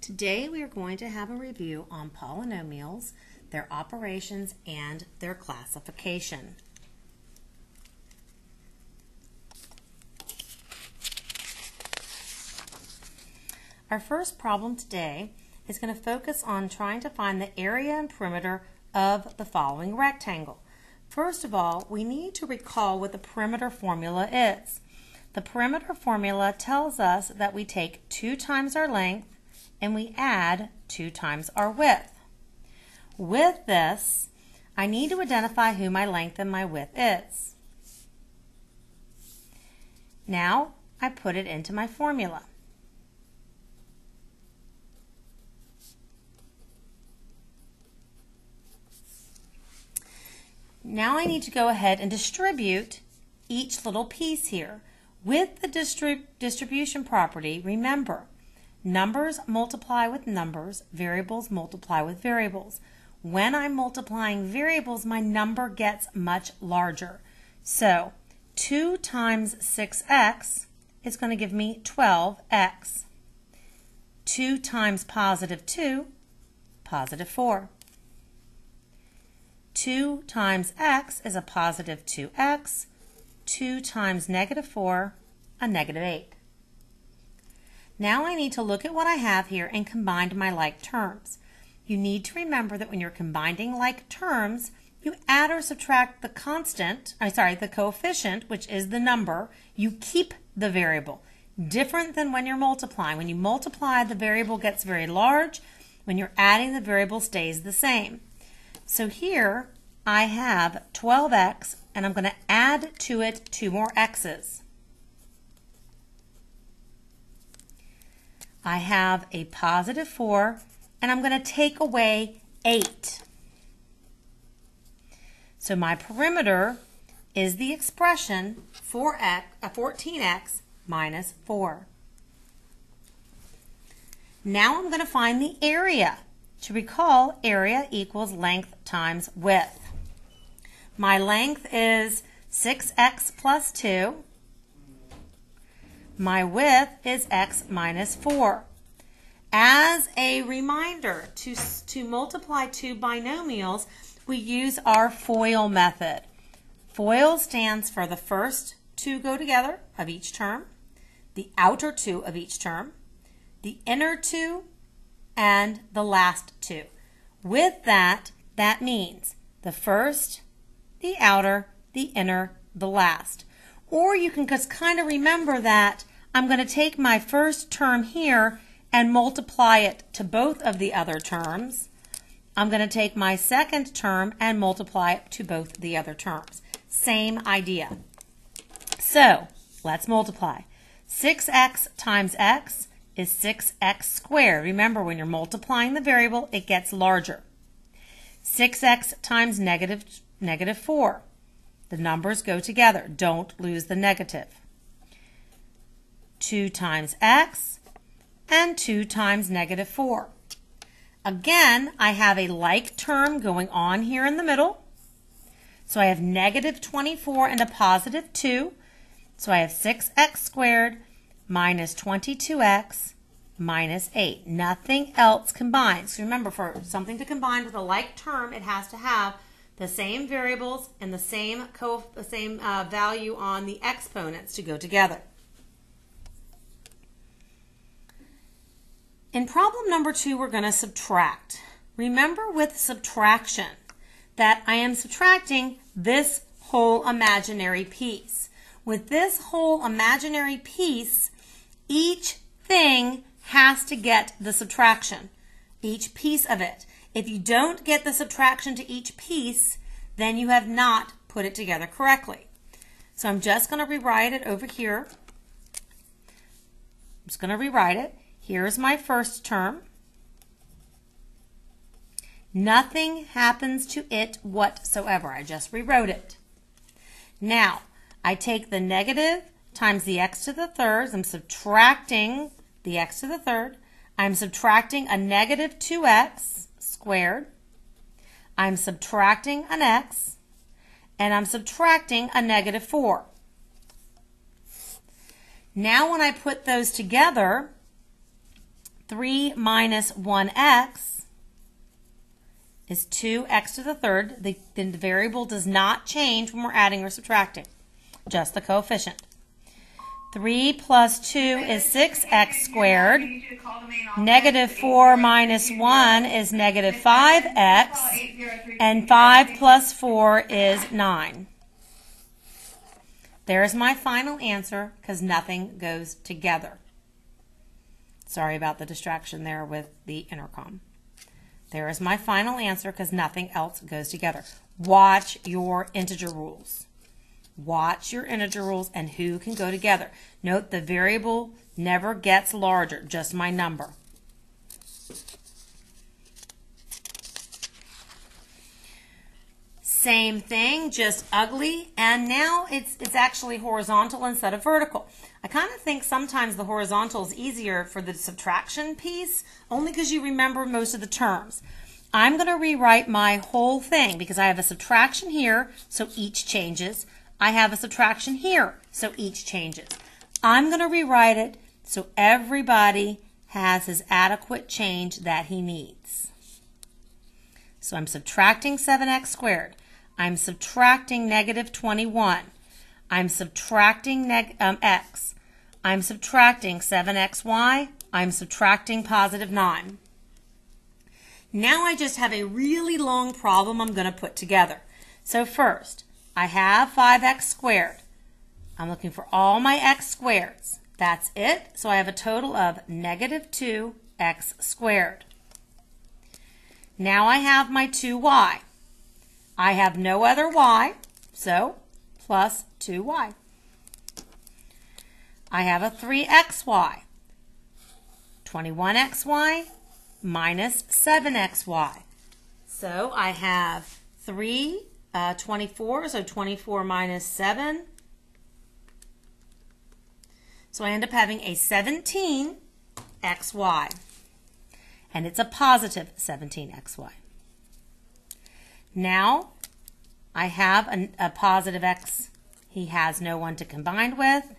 Today we are going to have a review on polynomials, their operations, and their classification. Our first problem today is going to focus on trying to find the area and perimeter of the following rectangle. First of all, we need to recall what the perimeter formula is. The perimeter formula tells us that we take 2 times our length and we add 2 times our width. With this, I need to identify who my length and my width is. Now, I put it into my formula. Now I need to go ahead and distribute each little piece here. With the distribution property, remember, numbers multiply with numbers, variables multiply with variables. When I'm multiplying variables, my number gets much larger. So 2 times 6x is going to give me 12x. 2 times positive 2, positive 4. 2 times x is a positive 2x. 2 times negative 4, a negative 8. Now I need to look at what I have here and combine my like terms. You need to remember that when you're combining like terms, you add or subtract the the coefficient, which is the number. You keep the variable. Different than when you're multiplying. When you multiply, the variable gets very large. When you're adding, the variable stays the same. So here I have 12x, and I'm going to add to it 2 more x's. I have a positive 4, and I'm going to take away 8. So my perimeter is the expression 14x minus 4. Now I'm going to find the area. To recall, area equals length times width. My length is 6x plus 2. My width is x minus 4. As a reminder, to multiply 2 binomials, we use our FOIL method. FOIL stands for the first 2 go together of each term, the outer 2 of each term, the inner 2, and the last 2. With that, that means the first, the outer, the inner, the last. Or you can just kind of remember that I'm going to take my first term here and multiply it to both of the other terms. I'm going to take my second term and multiply it to both the other terms. Same idea. So, let's multiply. 6x times x is 6x squared. Remember, when you're multiplying the variable, it gets larger. 6x times negative 4. The numbers go together. Don't lose the negative. 2 times x and 2 times negative 4. Again, I have a like term going on here in the middle. So I have negative 24 and a positive 2. So I have 6x squared minus 22x minus 8. Nothing else combines. So remember, for something to combine with a like term, it has to have the same variables and the same value on the exponents to go together. In problem number 2, we're going to subtract. Remember with subtraction that I am subtracting this whole imaginary piece. With this whole imaginary piece, each thing has to get the subtraction, each piece of it. If you don't get the subtraction to each piece, then you have not put it together correctly. So I'm just going to rewrite it over here. I'm just going to rewrite it. Here's my first term. Nothing happens to it whatsoever. I just rewrote it. Now, I take the negative times the x to the third. I'm subtracting the x to the third. I'm subtracting a negative 2x squared. I'm subtracting an x. And I'm subtracting a negative 4. Now when I put those together, 3 minus 1x is 2x to the third. The variable does not change when we're adding or subtracting, just the coefficient. 3 plus 2 is 6x squared. Negative 4 minus 1 is negative 5x. And 5 plus 4 is 9. There's my final answer because nothing goes together. Sorry about the distraction there with the intercom. There is my final answer because nothing else goes together. Watch your integer rules. Watch your integer rules and who can go together. Note the variable never gets larger, just my number. Same thing, just ugly, and now it's actually horizontal instead of vertical. I kind of think sometimes the horizontal is easier for the subtraction piece, only because you remember most of the terms. I'm going to rewrite my whole thing because I have a subtraction here, so each changes. I have a subtraction here, so each changes. I'm going to rewrite it so everybody has his adequate change that he needs. So I'm subtracting 7x squared. I'm subtracting negative 21. I'm subtracting x. I'm subtracting 7xy. I'm subtracting positive 9. Now I just have a really long problem I'm going to put together. So first, I have 5x squared. I'm looking for all my x squareds. That's it. So I have a total of negative 2x squared. Now I have my 2y. I have no other y, so plus 2y. I have a 3xy. 21xy minus 7xy. So I have 24, so 24 minus 7. So I end up having a 17xy. And it's a positive 17xy. Now I have a positive x. He has no one to combine with.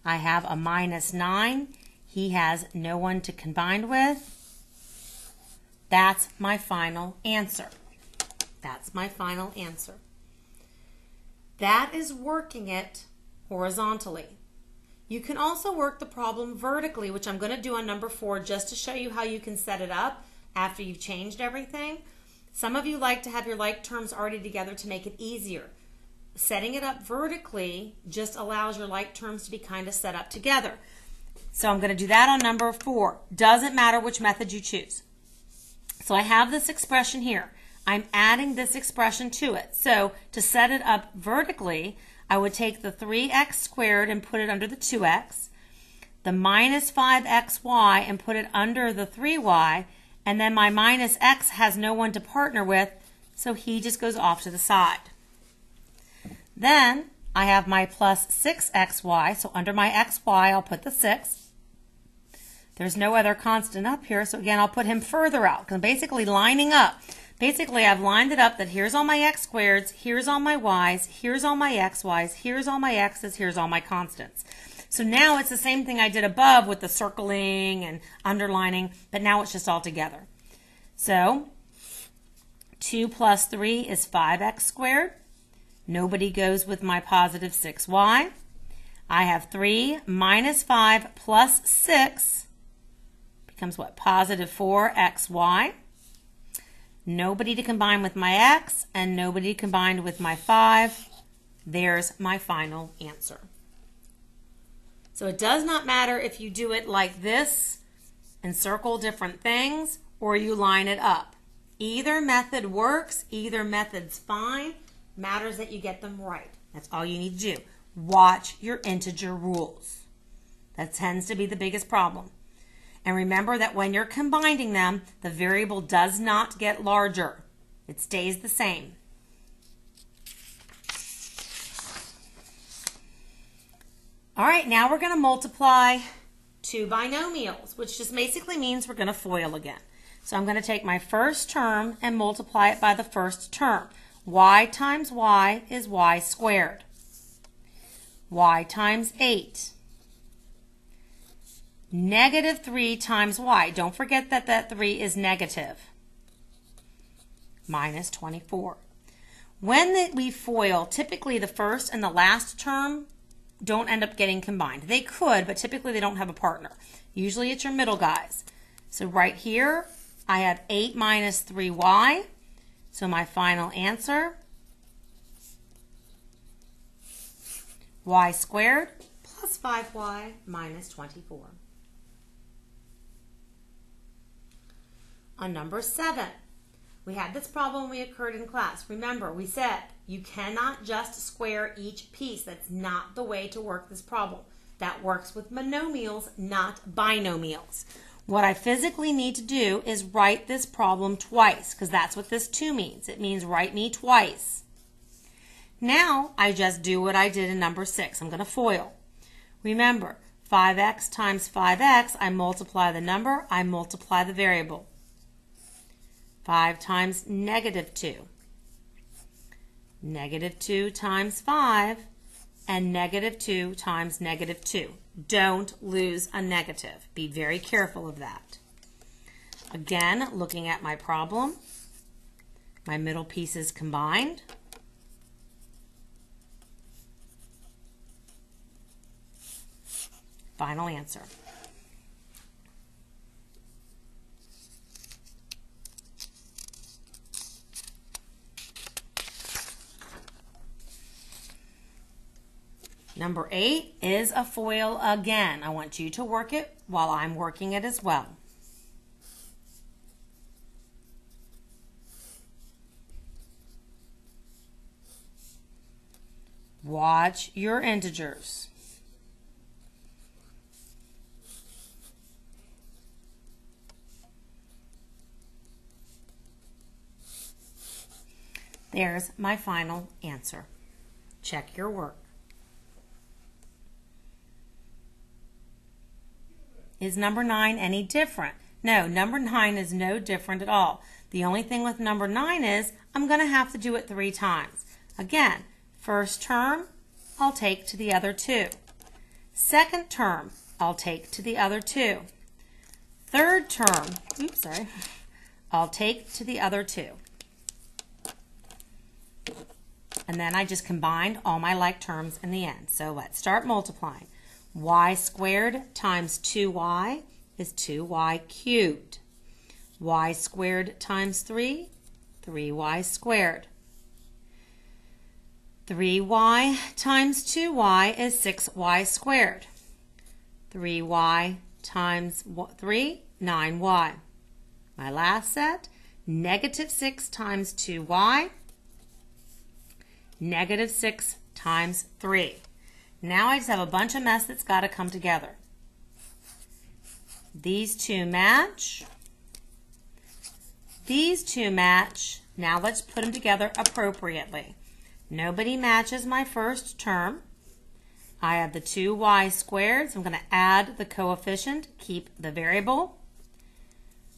I have a minus 9. He has no one to combine with. That's my final answer. That's my final answer. That is working it horizontally. You can also work the problem vertically, which I'm going to do on number 4 just to show you how you can set it up after you've changed everything. Some of you like to have your like terms already together to make it easier. Setting it up vertically just allows your like terms to be kind of set up together. So I'm going to do that on number 4. Doesn't matter which method you choose. So I have this expression here. I'm adding this expression to it. So to set it up vertically, I would take the 3x squared and put it under the 2x, the minus 5xy and put it under the 3y, and then my minus x has no one to partner with, so he just goes off to the side. Then I have my plus 6xy, so under my xy I'll put the 6. There's no other constant up here, so again I'll put him further out, because I'm basically lining up. Basically I've lined it up that here's all my x squareds, here's all my y's, here's all my xy's, here's all my x's, here's all my constants. So now it's the same thing I did above with the circling and underlining, but now it's just all together. So 2 plus 3 is 5x squared. Nobody goes with my positive 6y. I have 3 minus 5 plus 6 becomes what? Positive 4xy. Nobody to combine with my x and nobody combined with my 5. There's my final answer. So it does not matter if you do it like this and circle different things or you line it up. Either method works, either method's fine. Matters that you get them right. That's all you need to do. Watch your integer rules. That tends to be the biggest problem. And remember that when you're combining them, the variable does not get larger. It stays the same. All right, now we're going to multiply two binomials, which just basically means we're going to FOIL again. So I'm going to take my first term and multiply it by the first term. Y times y is y squared. Y times 8. Negative 3 times y. Don't forget that that 3 is negative. Minus 24. When we FOIL, typically the first and the last term don't end up getting combined. They could, but typically they don't have a partner. Usually it's your middle guys. So right here, I have 8 minus 3y. So my final answer, y squared plus 5y minus 24. On number 7, we had this problem when we occurred in class. Remember, we said you cannot just square each piece. That's not the way to work this problem. That works with monomials, not binomials. What I physically need to do is write this problem twice, because that's what this 2 means. It means write me twice. Now, I just do what I did in number 6. I'm going to FOIL. Remember, 5x times 5x, I multiply the number, I multiply the variable. 5 times negative 2. Negative 2 times 5, and negative 2 times negative 2. Don't lose a negative. Be very careful of that. Again, looking at my problem, my middle pieces combined. Final answer. Number 8 is a FOIL again. I want you to work it while I'm working it as well. Watch your integers. There's my final answer. Check your work. Is number 9 any different? No, number 9 is no different at all. The only thing with number 9 is I'm going to have to do it 3 times. Again, first term, I'll take to the other 2. Second term, I'll take to the other 2. Third term, I'll take to the other 2. And then I just combined all my like terms in the end. So let's start multiplying. Y squared times 2y is 2y cubed. Y squared times 3, 3y squared. 3y times 2y is 6y squared. 3y times 3, 9y. My last set, negative 6 times 2y, negative 6 times 3. Now I just have a bunch of mess that's got to come together. These two match. These two match. Now let's put them together appropriately. Nobody matches my first term. I have the 2y squared, so I'm going to add the coefficient, keep the variable.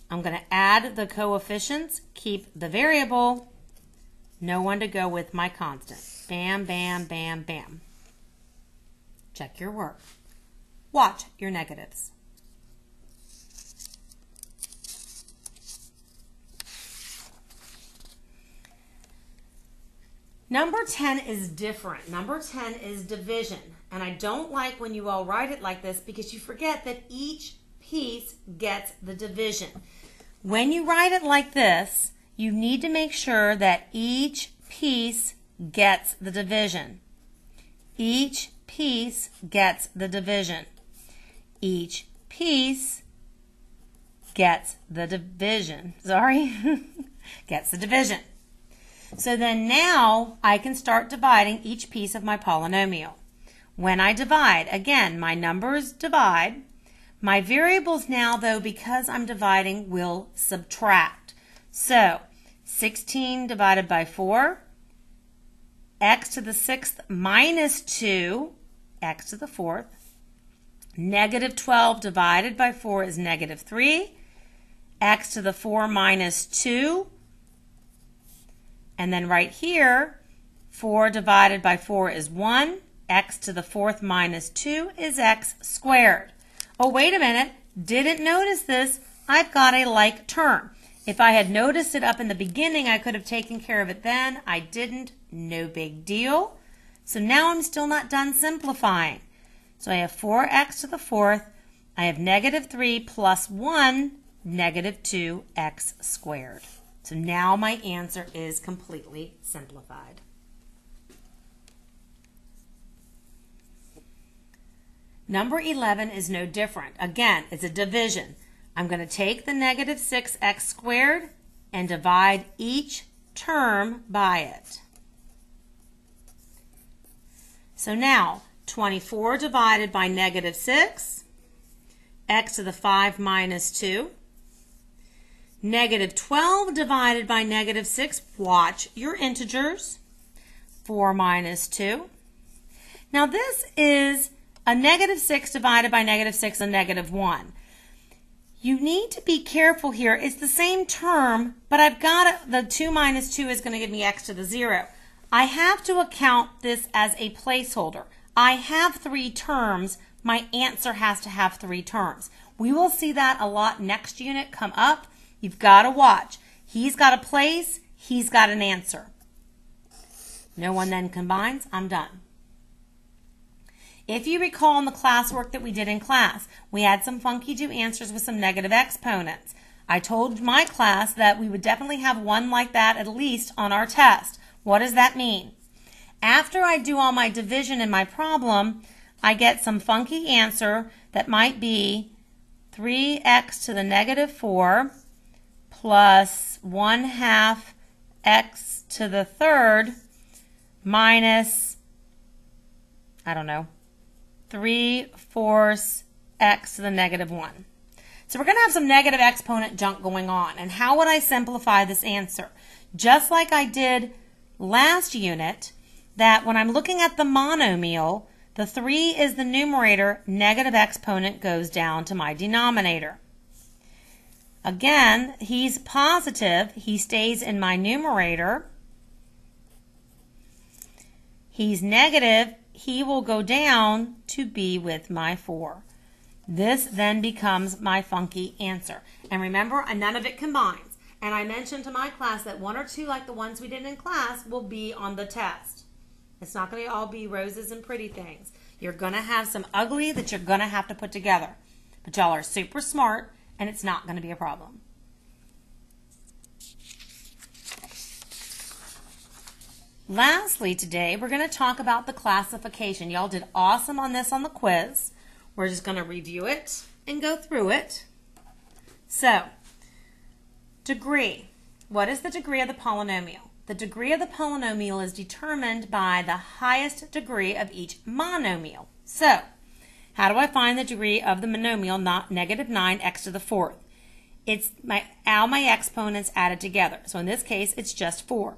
I'm going to add the coefficients, keep the variable. No one to go with my constant. Bam, bam, bam, bam. Check your work. Watch your negatives. Number 10 is different. Number 10 is division. And I don't like when you all write it like this because you forget that each piece gets the division. When you write it like this, you need to make sure that each piece gets the division. Each piece gets the division. Each piece gets the division. Gets the division. So then now I can start dividing each piece of my polynomial. When I divide, again, my numbers divide. My variables now, though, because I'm dividing, will subtract. So 16 divided by 4, x to the 6th minus 2, x to the 4th. Negative 12 divided by 4 is negative 3, x to the 4 minus 2. And then right here, 4 divided by 4 is 1. X to the 4th minus 2 is x squared. Oh, wait a minute. Didn't notice this. I've got a like term. If I had noticed it up in the beginning, I could have taken care of it then. I didn't. No big deal. So now I'm still not done simplifying. So I have 4x to the fourth. I have negative 3 plus 1, negative 2x squared. So now my answer is completely simplified. Number 11 is no different. Again, it's a division. I'm going to take the negative 6x squared and divide each term by it. So now, 24 divided by negative 6, x to the 5 minus 2. Negative 12 divided by negative 6, watch your integers, 4 minus 2. Now this is a negative 6 divided by negative 6, a negative 1. You need to be careful here. It's the same term, but I've got the 2 minus 2 is going to give me x to the 0. I have to account this as a placeholder. I have 3 terms. My answer has to have 3 terms. We will see that a lot next unit come up. You've got to watch. He's got a place. He's got an answer. No one then combines. I'm done. If you recall in the classwork that we did in class, we had some funky do answers with some negative exponents. I told my class that we would definitely have one like that at least on our test. What does that mean? After I do all my division in my problem, I get some funky answer that might be 3x to the negative 4 plus 1/2 x to the third minus, I don't know, 3/4 x to the negative 1. So we're going to have some negative exponent junk going on. And how would I simplify this answer? Just like I did last unit, that when I'm looking at the monomial, the 3 is the numerator, negative exponent goes down to my denominator. Again, he's positive, he stays in my numerator. He's negative, he will go down to be with my 4. This then becomes my funky answer. And remember, none of it combines. And I mentioned to my class that 1 or 2, like the ones we did in class, will be on the test. It's not going to all be roses and pretty things. You're going to have some ugly that you're going to have to put together. But y'all are super smart, and it's not going to be a problem. Lastly today, we're going to talk about the classification. Y'all did awesome on this on the quiz. We're just going to review it and go through it. So, degree. What is the degree of the polynomial? The degree of the polynomial is determined by the highest degree of each monomial. So, how do I find the degree of the monomial, not negative 9x to the fourth? It's all my exponents added together. So in this case, it's just 4.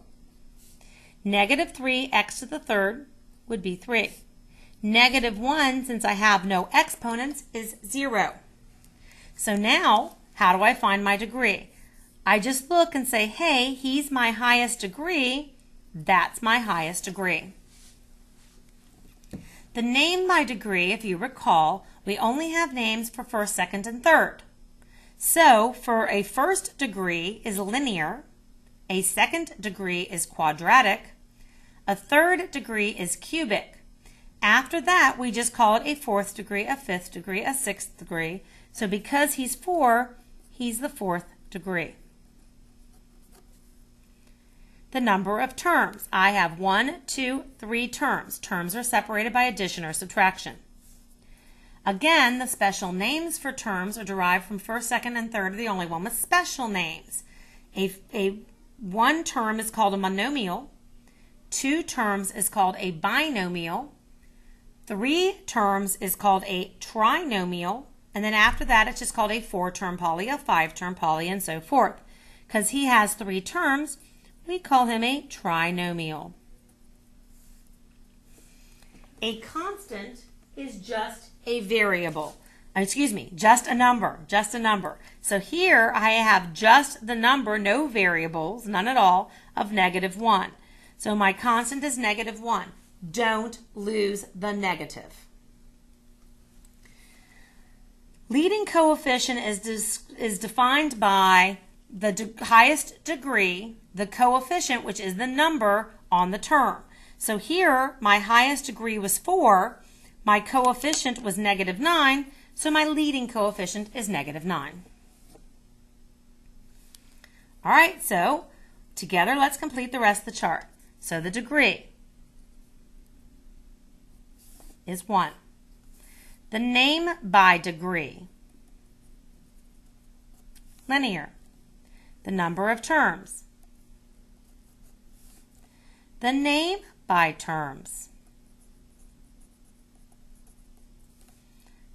Negative 3x to the third would be 3. Negative 1, since I have no exponents, is 0. So now, how do I find my degree? I just look and say, hey, he's my highest degree. That's my highest degree. The name my degree, if you recall, we only have names for first, second, and third. So for a first degree is linear, a second degree is quadratic, a third degree is cubic. After that, we just call it a fourth degree, a fifth degree, a sixth degree. So because he's 4, he's the fourth degree. The number of terms. I have 1, 2, 3 terms. Terms are separated by addition or subtraction. Again, the special names for terms are derived from first, second, and third are the only one with special names. One term is called a monomial. 2 terms is called a binomial. 3 terms is called a trinomial. And then after that, it's just called a 4-term poly, a 5-term poly, and so forth. Because he has 3 terms, we call him a trinomial. A constant is just a variable. Just a number. So here I have just the number, no variables, none at all, of negative 1. So my constant is negative 1. Don't lose the negative. Leading coefficient is defined by the highest degree, the coefficient, which is the number on the term. So here, my highest degree was 4, my coefficient was -9, so my leading coefficient is -9. All right, so together let's complete the rest of the chart. So the degree is 1. The name by degree, linear. The number of terms, the name by terms,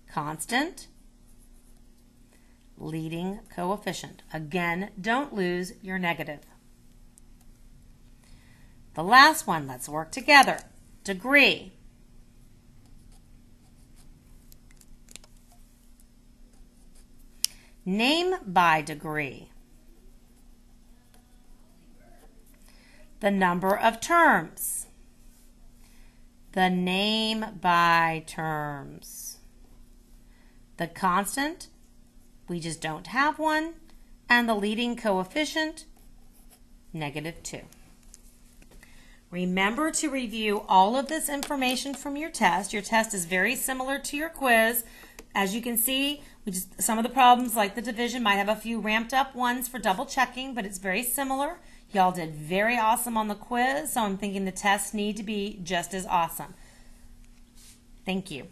constant, leading coefficient. Again, don't lose your negative. The last one, let's work together. Degree. Name by degree. The number of terms. The name by terms. The constant, we just don't have one. And the leading coefficient, -2. Remember to review all of this information from your test. Your test is very similar to your quiz. As you can see, some of the problems like the division might have a few ramped up ones for double checking, but it's very similar. Y'all did very awesome on the quiz, so I'm thinking the tests need to be just as awesome. Thank you.